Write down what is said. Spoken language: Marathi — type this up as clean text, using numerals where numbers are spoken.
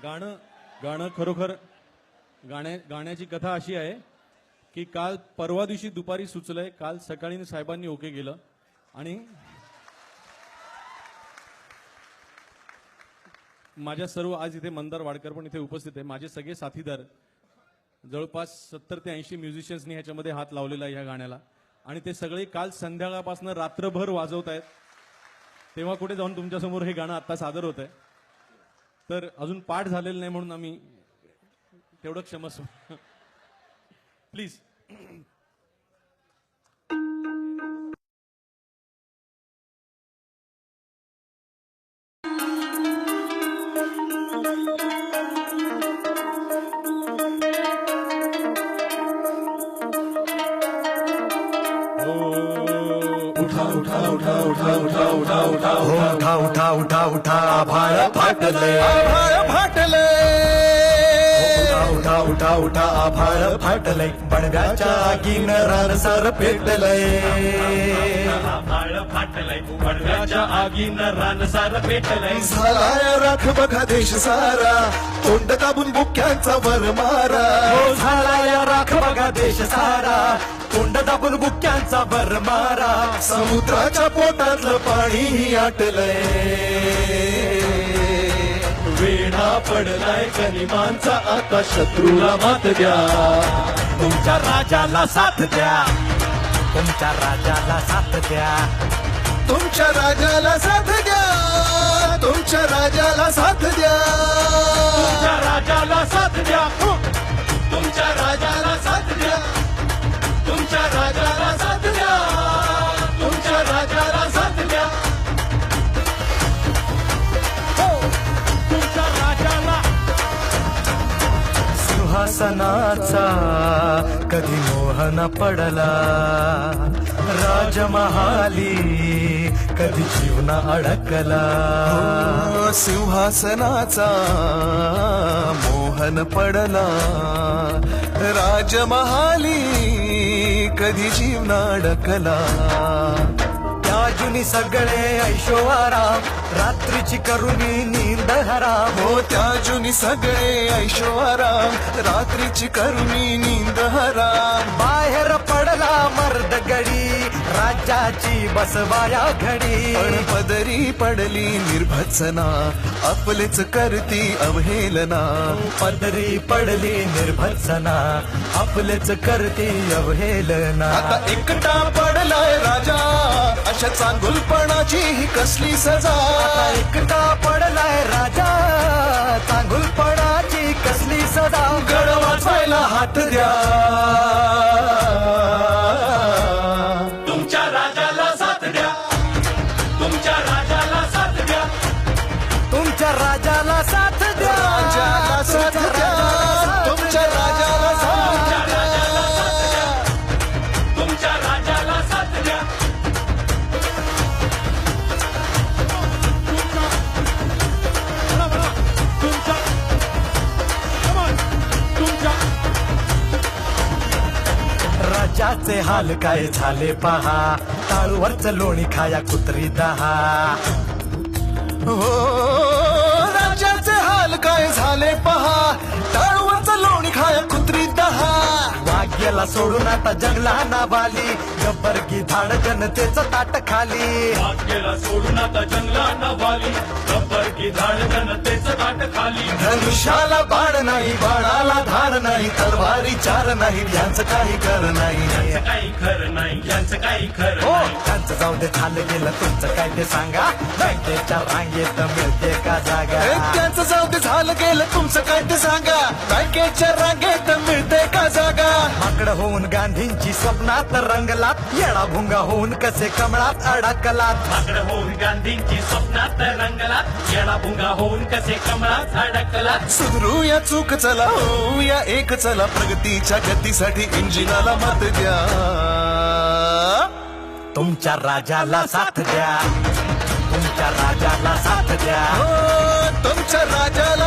गाणं गाणं खरोखर गाण्याची कथा अशी आहे की काल परवा दिवशी दुपारी सुचलंय, काल सकाळी साहेबांनी ओके केलं आणि माझ्या सर्व आज इथे मंदार वाडकर पण इथे उपस्थित आहे. माझे सगळे साथीदार जवळपास 70 ते 80 म्युझिशियन्सनी ह्याच्यामध्ये हात लावलेला आहे ह्या गाण्याला आणि ते सगळे काल संध्याकाळपासून रात्रभर वाजवत आहेत. तेव्हा कुठे जाऊन तुमच्यासमोर हे गाणं आता सादर होत आहे. तर अजून पाठ झालेलं नाही म्हणून आम्ही तेवढं क्षमस्व प्लीज. उठा उठा उठा उठा उठा उठा उठा उठा उठा उठा उठा आभाळ फाटले उठा उठा उठा आभाळ फाटले बडव्याच्या आगीन रानसार पेटलंय आभाळ फाटलंय पडव्याच्या आगीन रानसार पेटलंय झालाय राख बघा देश सारा तोंड दाबून बुक्यांचा वर मारा हो झालाय राख बघा देश सारा तोंड दाबून बुक्यांचा वर मारा समुद्राच्या पोटातलं पाणी आटलंय वेढा पडलाय गनिमांचा आता शत्रूला मात द्या तुमच्या राजाला साथ द्या तुमच्या राजाला साथ द्या तुमच्या राजाला साथ द्या तुमच्या राजाला साथ द्या तुमच्या राजाला साथ द्या तुमच्या राजाला साथ द्या तुमच्या राजाला साथ द्या तुमच्या राजाला साथ द्या तुमच्या राजाला सिंहासनाचा कधी मोहन पडला राजमहाली कधी जीवना अडकला सिंहासनाचा मोहन पडला राजमहाली कधी जीवना अडकला त्याजुनी सगळे ऐशोआराम रात्रीची करुणी नींद हराम हो त्याजुनी सगळे ऐशोआराम रात्रीची करुणी नींद हराम बाहेर पडला मर्द गडी राज्याची बसवाया घडी पण पदरी पडली निर्भत्सना आपलेच करती अवहेलना पदरी पडली निर्भत्सना आपलेच करती अवहेलना आता एकटा पडलाय राजा अशा चांगुलपणाची ही कसली सजा आता एकटा पडलाय राजा चांगुलपणाची कसली सदा गड वाचवायला हात द्या तुमच्या राजाला साथ द्या तुमच्या राजाला साथ द्या तुमच्या राजाला साथ द्या राजाला साथ द्या तुमच्या राजाला साथ द्या तुमच्या राजाला साथ द्या राजाचे हाल काय झाले पहा टाळूवरच लोणी खाया कुत्री दहा हो राजाचे हाल काय झाले पहा टाळूवरचं लोणी खाया कुत्री दहा वाघ्याला सोडून आता जंगला नावाली गब्बर की धाड जनतेचं ताट खाली वाघ्याला सोडून आता जंगला नावाली गब्बर की धाड जनतेचं ताट खाली धनुष्याला बाण नाही बाणाला धार नाही तलवारी चार नाही यांचं काही कर नाही काही खरं नाही यांचं काही खरं हो. नाही त्यांचं जाऊ दे झालं गेलं तुमचं काय ते सांगा बँकेच्या रांगेत मिळते का जागा त्यांचं जाऊ दे झालं गेलं तुमचं काय ते सांगा बँकेच्या रांगेत मिळते का जागा माकड होऊन गांधींची स्वप्नात रंगलात येडा भुंगा होऊन कसे कमळात अडकलात माकड होऊन गांधींची स्वप्नात रंगलात येडा भुंगा होऊन कसे कमळात अडकलात सुधरू या चूक चला हो या एक चला प्रगतीच्या गतीसाठी इंजिनाला मत द्या तुमच्या राजाला साथ द्या तुमच्या राजाला साथ द्या हो, तुमच्या राजाला